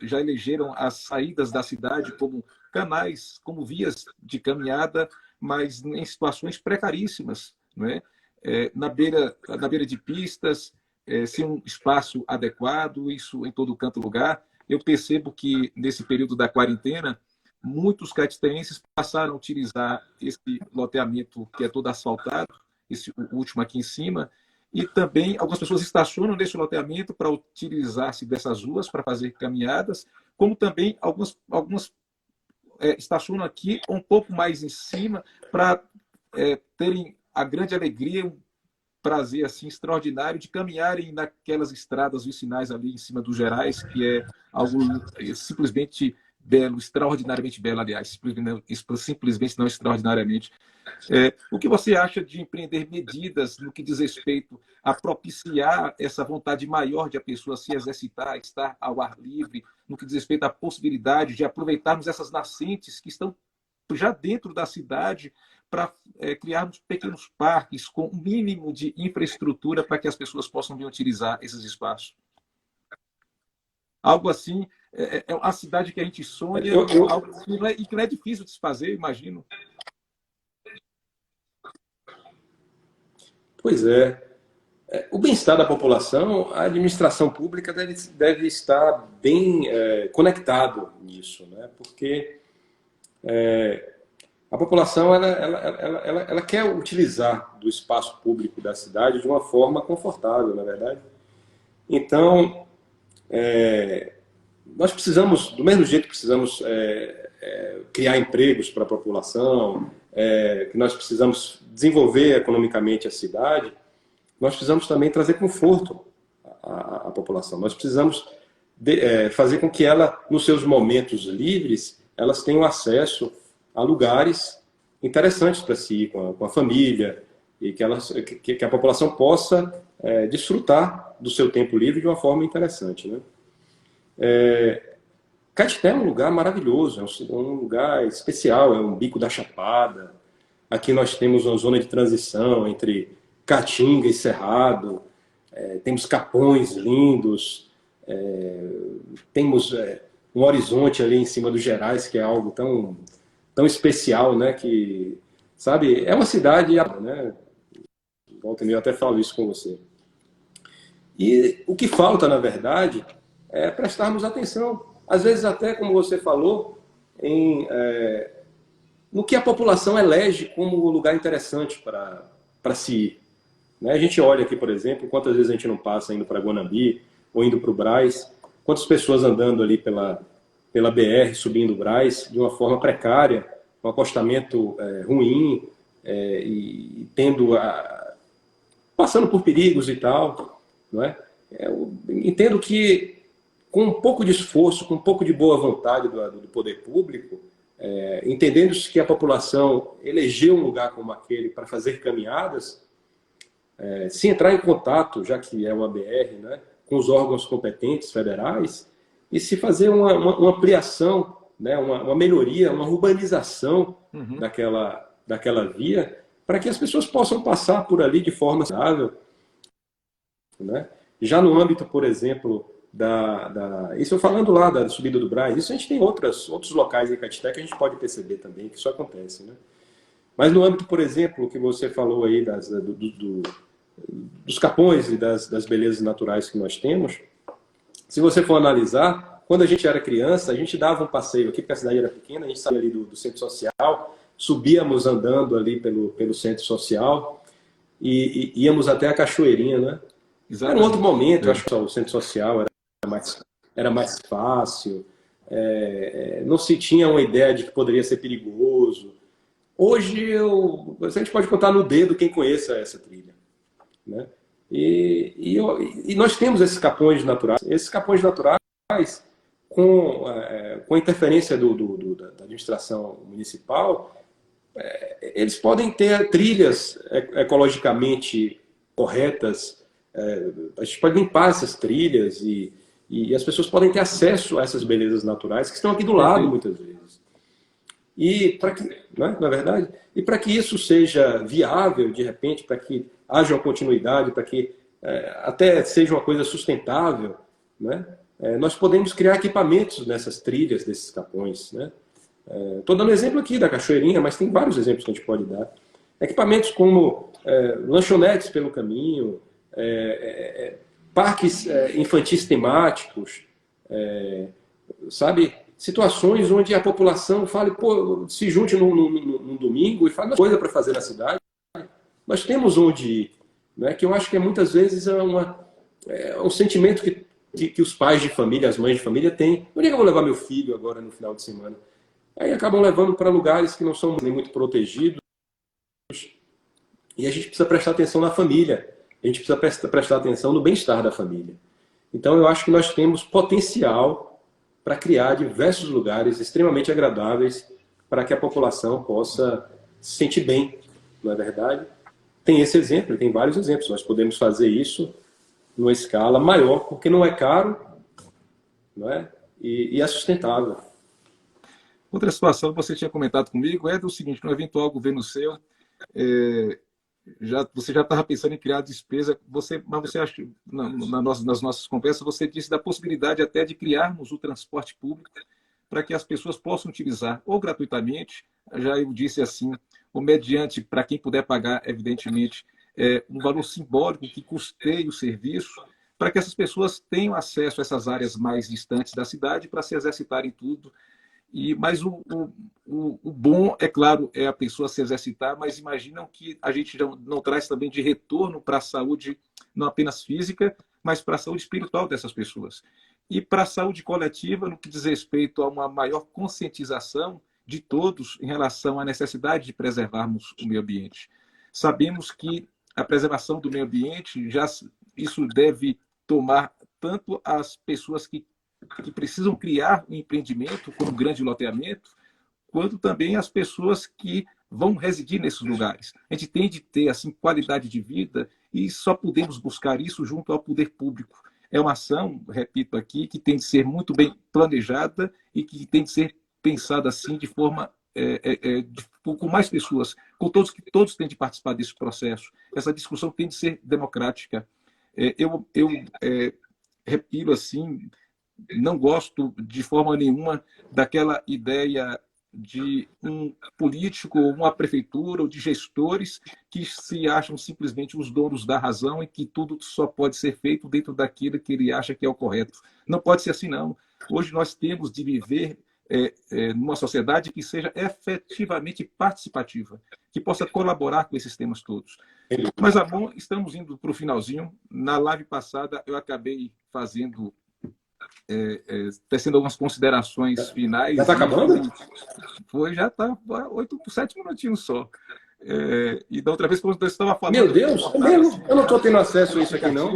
elegeram as saídas da cidade como canais, como vias de caminhada, mas em situações precaríssimas, não é? Na beira de pistas, sem um espaço adequado, isso em todo canto lugar. Eu percebo que, nesse período da quarentena, muitos caetitenses passaram a utilizar esse loteamento que é todo asfaltado, esse último aqui em cima, e também algumas pessoas estacionam nesse loteamento para utilizar-se dessas ruas para fazer caminhadas, como também algumas estacionam aqui um pouco mais em cima para terem a grande alegria, um prazer assim extraordinário de caminharem naquelas estradas vicinais ali em cima dos Gerais, que é algo simplesmente belo, extraordinariamente belo, aliás, simplesmente não extraordinariamente. O que você acha de empreender medidas no que diz respeito a propiciar essa vontade maior de a pessoa se exercitar, estar ao ar livre, no que diz respeito à possibilidade de aproveitarmos essas nascentes que estão já dentro da cidade para criarmos pequenos parques com o mínimo de infraestrutura para que as pessoas possam vir utilizar esses espaços? Algo assim, é a cidade que a gente sonha, algo assim, e que não é difícil de se fazer, imagino. Pois é. O bem-estar da população, a administração pública deve estar bem conectado nisso, né? Porque a população ela quer utilizar do espaço público da cidade de uma forma confortável, na verdade. Então, nós precisamos, do mesmo jeito que precisamos criar empregos para a população, que nós precisamos desenvolver economicamente a cidade, nós precisamos também trazer conforto à população. Nós precisamos fazer com que ela, nos seus momentos livres, elas tenham acesso a lugares interessantes para si ir com a família, e que a população possa desfrutar do seu tempo livre de uma forma interessante, né? Caetité é um lugar maravilhoso, é um lugar especial, é um bico da Chapada. Aqui nós temos uma zona de transição entre Caatinga e Cerrado, temos capões lindos, temos um horizonte ali em cima dos Gerais, que é algo tão especial, né? Que, sabe, é uma cidade, né? Volta e meia eu até falo isso com você. E o que falta, na verdade, é prestarmos atenção. Às vezes até, como você falou, no que a população elege como lugar interessante para se ir. Né? A gente olha aqui, por exemplo, quantas vezes a gente não passa indo para Guanambi ou indo para o Brás, quantas pessoas andando ali pela BR, subindo o Brás, de uma forma precária, um acostamento ruim, e passando por perigos e tal. Não é? Eu entendo que, com um pouco de esforço, com um pouco de boa vontade do poder público, entendendo que a população elegeu um lugar como aquele para fazer caminhadas, se entrar em contato, já que é uma BR, né, com os órgãos competentes federais, e se fazer uma ampliação, né, uma melhoria, uma urbanização daquela via, para que as pessoas possam passar por ali de forma saudável. Né? Já no âmbito, por exemplo, isso falando lá da subida do Brás, isso a gente tem outros locais em Caetité que a gente pode perceber também que isso acontece. Né? Mas no âmbito, por exemplo, que você falou aí dos capões e das belezas naturais que nós temos, se você for analisar, quando a gente era criança, a gente dava um passeio aqui, porque a cidade era pequena, a gente saía ali do centro social, subíamos andando ali pelo centro social e íamos até a Cachoeirinha, né? Era um outro momento, eu acho que o centro social era mais fácil, não se tinha uma ideia de que poderia ser perigoso. Hoje, a gente pode contar no dedo quem conheça essa trilha. Né? E nós temos esses capões naturais. Esses capões naturais, com a interferência da administração municipal, eles podem ter trilhas ecologicamente corretas. A gente pode limpar essas trilhas e as pessoas podem ter acesso a essas belezas naturais que estão aqui do lado, muitas vezes. E para que, não é, na verdade, e para que isso seja viável, de repente, para que haja uma continuidade, para que até seja uma coisa sustentável, né? Nós podemos criar equipamentos nessas trilhas desses capões, né? Estou dando exemplo aqui da Cachoeirinha, mas tem vários exemplos que a gente pode dar. Equipamentos como lanchonetes pelo caminho, parques infantis temáticos, sabe? Situações onde a população fale, pô, se junte num domingo e fale uma coisa para fazer na cidade. Nós temos onde ir, né? Que eu acho que muitas vezes é um sentimento que os pais de família, as mães de família têm. Onde é que eu vou levar meu filho agora no final de semana? Aí acabam levando para lugares que não são nem muito protegidos. E a gente precisa prestar atenção na família. A gente precisa prestar atenção no bem-estar da família. Então eu acho que nós temos potencial para criar diversos lugares extremamente agradáveis para que a população possa se sentir bem, não é verdade? Tem esse exemplo, tem vários exemplos. Nós podemos fazer isso numa escala maior, porque não é caro, não é? E é sustentável. Outra situação que você tinha comentado comigo é do seguinte: no eventual governo seu, você já estava pensando em criar despesa, mas você acha, nas nossas conversas, você disse da possibilidade até de criarmos o transporte público para que as pessoas possam utilizar, ou gratuitamente, já eu disse assim, ou mediante, para quem puder pagar, evidentemente, um valor simbólico que custeie o serviço, para que essas pessoas tenham acesso a essas áreas mais distantes da cidade para se exercitarem tudo. Mas o bom, é claro, é a pessoa se exercitar, mas imaginam que a gente não traz também de retorno para a saúde, não apenas física, mas para a saúde espiritual dessas pessoas. E para a saúde coletiva, no que diz respeito a uma maior conscientização de todos em relação à necessidade de preservarmos o meio ambiente. Sabemos que a preservação do meio ambiente, isso deve tomar tanto as pessoas que precisam criar um empreendimento como um grande loteamento, quanto também as pessoas que vão residir nesses lugares. A gente tem de ter assim qualidade de vida e só podemos buscar isso junto ao poder público. É uma ação, repito aqui, que tem de ser muito bem planejada e que tem de ser pensada assim de forma com mais pessoas, com todos têm de participar desse processo. Essa discussão tem de ser democrática. Eu repito assim, não gosto de forma nenhuma daquela ideia de um político, ou uma prefeitura, ou de gestores que se acham simplesmente os donos da razão e que tudo só pode ser feito dentro daquilo que ele acha que é o correto. Não pode ser assim, não. Hoje nós temos de viver numa sociedade que seja efetivamente participativa, que possa colaborar com esses temas todos. Mas, Ramon, estamos indo para o finalzinho. Na live passada, eu acabei fazendo tecendo algumas considerações finais. Já está acabando? Já está 7 minutinhos só. E da outra vez, quando você estava falando... Meu Deus, eu não estou tendo acesso a isso aqui, não.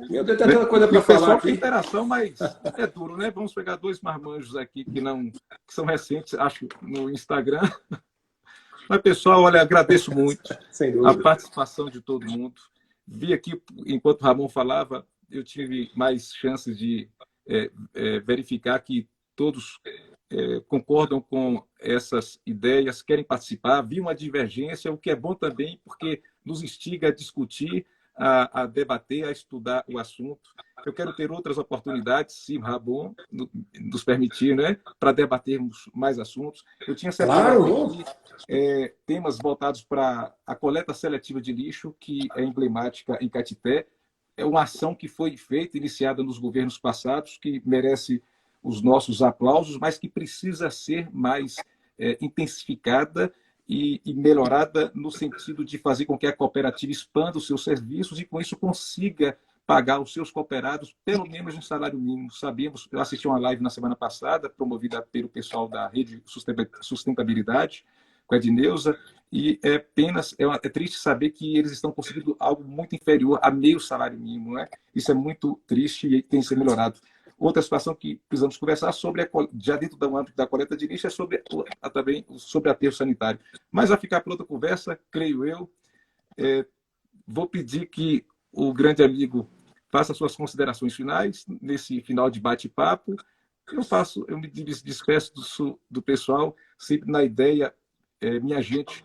Meu Deus, tem tanta coisa para falar aqui. Tem interação, mas é duro, né? Vamos pegar 2 marmanjos aqui que são recentes, acho, no Instagram. Mas, pessoal, olha, agradeço muito a participação de todo mundo. Vi aqui, enquanto o Ramon falava, eu tive mais chances de verificar que todos concordam com essas ideias, querem participar. Vi uma divergência, o que é bom também, porque nos instiga a discutir, a debater, a estudar o assunto. Eu quero ter outras oportunidades, se Ramon nos permitir, né, para debatermos mais assuntos. Eu tinha separado aqui temas voltados para a coleta seletiva de lixo, que é emblemática em Caetité. É uma ação que foi feita, iniciada nos governos passados, que merece os nossos aplausos, mas que precisa ser mais intensificada e melhorada no sentido de fazer com que a cooperativa expanda os seus serviços e, com isso, consiga pagar os seus cooperados pelo menos um salário mínimo. Sabemos, eu assisti uma live na semana passada, promovida pelo pessoal da Rede Sustentabilidade, com a Edneuza, e é triste saber que eles estão conseguindo algo muito inferior a meio salário mínimo, né? Isso é muito triste e tem que ser melhorado. Outra situação que precisamos conversar sobre, já dentro do âmbito da coleta de lixo, é também sobre aterro sanitário. Mas vai ficar para outra conversa, creio eu. Vou pedir que o grande amigo faça suas considerações finais nesse final de bate-papo. eu me despeço do pessoal sempre na ideia, minha gente,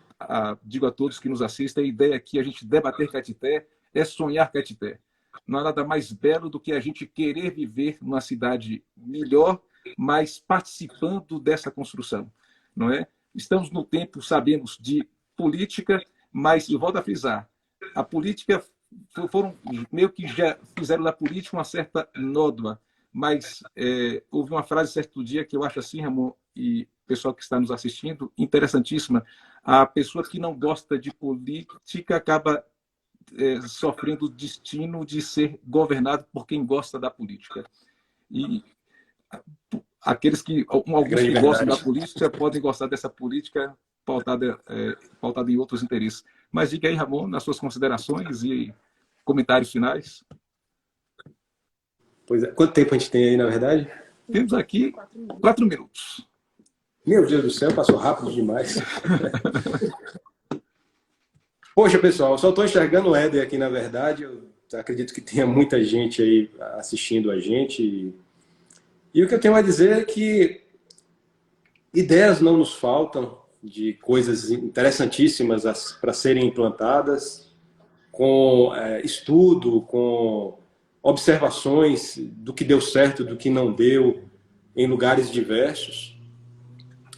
digo a todos que nos assistem, a ideia aqui, a gente debater Caetité é sonhar Caetité. Não há nada mais belo do que a gente querer viver numa cidade melhor, mas participando dessa construção, não é? Estamos no tempo, sabemos, de política, mas, eu volto a frisar, a política foram meio que já fizeram da política uma certa nódoa, mas houve uma frase certo dia que eu acho assim, Ramon, e o pessoal que está nos assistindo, interessantíssima. A pessoa que não gosta de política acaba sofrendo o destino de ser governado por quem gosta da política. E aqueles alguns que gostam da política podem gostar dessa política pautada em outros interesses. Mas diga aí, Ramon, nas suas considerações e comentários finais. Pois é. Quanto tempo a gente tem aí, na verdade? Temos aqui 4 minutos. Meu Deus do céu, passou rápido demais. Poxa, pessoal, eu só estou enxergando o Éder aqui, na verdade. Eu acredito que tenha muita gente aí assistindo a gente. E o que eu tenho a dizer é que ideias não nos faltam, de coisas interessantíssimas para serem implantadas, com estudo, com observações do que deu certo, do que não deu, em lugares diversos.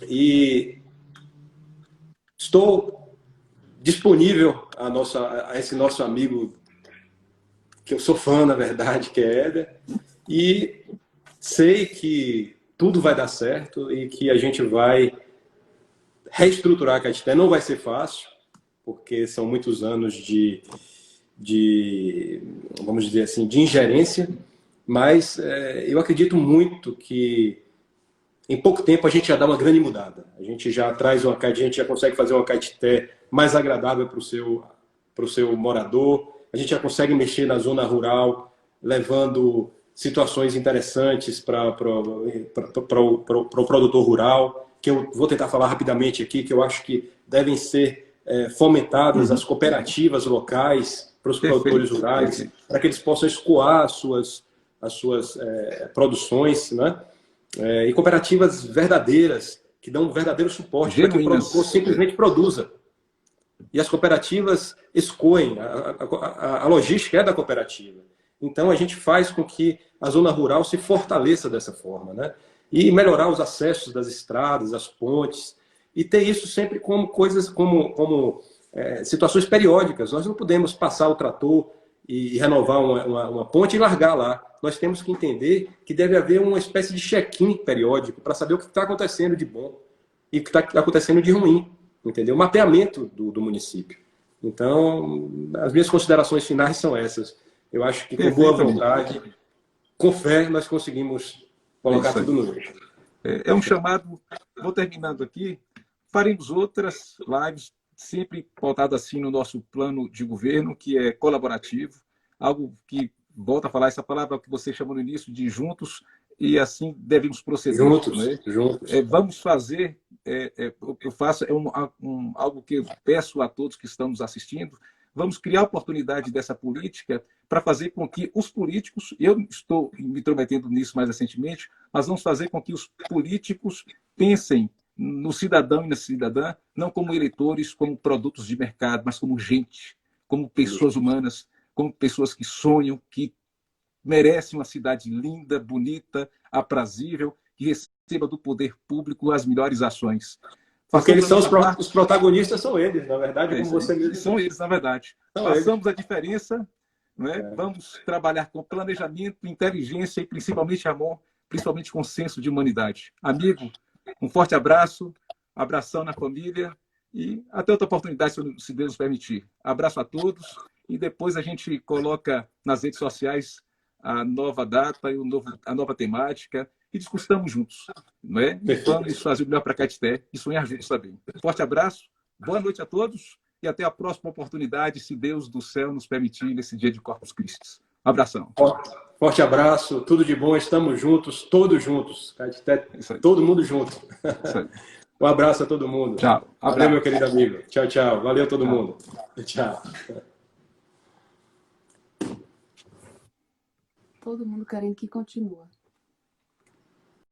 E estou disponível a esse nosso amigo, que eu sou fã, na verdade, que é Éder, e sei que tudo vai dar certo e que a gente vai reestruturar a Caetité. Não vai ser fácil, porque são muitos anos vamos dizer assim, de ingerência, mas eu acredito muito que em pouco tempo a gente já dá uma grande mudada. A gente já a gente já consegue fazer uma Caetité mais agradável para o seu morador, a gente já consegue mexer na zona rural, levando situações interessantes para o produtor rural, que eu vou tentar falar rapidamente aqui, que eu acho que devem ser fomentadas as cooperativas locais para os produtores rurais, para que eles possam escoar as suas produções, né? E cooperativas verdadeiras, que dão um verdadeiro suporte para que o produtor simplesmente produza. E as cooperativas escoem, a logística é da cooperativa. Então, a gente faz com que a zona rural se fortaleça dessa forma, né? E melhorar os acessos das estradas, as pontes, e ter isso sempre como coisas, como situações periódicas. Nós não podemos passar o trator e renovar uma ponte e largar lá. Nós temos que entender que deve haver uma espécie de check-in periódico para saber o que está acontecendo de bom e o que está acontecendo de ruim, entendeu? O mapeamento do município. Então, as minhas considerações finais são essas. Eu acho que com boa vontade, com fé, nós conseguimos colocar tudo no eixo. É um chamado, vou terminando aqui, faremos outras lives, sempre pautado assim no nosso plano de governo, que é colaborativo, algo que, volta a falar essa palavra que você chamou no início, de juntos, e assim devemos proceder. Juntos, né? Juntos. Vamos fazer, o que eu faço é algo que eu peço a todos que estão nos assistindo, vamos criar oportunidade dessa política para fazer com que os políticos, eu estou me intrometendo nisso mais recentemente, mas vamos fazer com que os políticos pensem no cidadão e na cidadã, não como eleitores, como produtos de mercado, mas como gente, como pessoas humanas, como pessoas que sonham, que merecem uma cidade linda, bonita, aprazível, que receba do poder público as melhores ações. Porque eles são os protagonistas, são eles, na verdade, como você mesmo. São eles, na verdade. Façamos a diferença, não é? Vamos trabalhar com planejamento, inteligência e principalmente amor, principalmente com senso de humanidade. Amigo, um forte abraço, abração na família e até outra oportunidade, se Deus nos permitir. Abraço a todos e depois a gente coloca nas redes sociais a nova data e a nova temática e discutamos juntos, não é? E vamos fazer o melhor para Caetité e sonhar juntos também. Forte abraço, boa noite a todos e até a próxima oportunidade, se Deus do céu nos permitir, nesse dia de Corpus Christi. Abração. Forte abraço, tudo de bom, estamos juntos, todos juntos. Caetité, todo mundo junto. Um abraço a todo mundo. Tchau. Valeu, meu querido amigo. Tchau, tchau. Valeu todo mundo. Tchau. Todo mundo querendo que continue.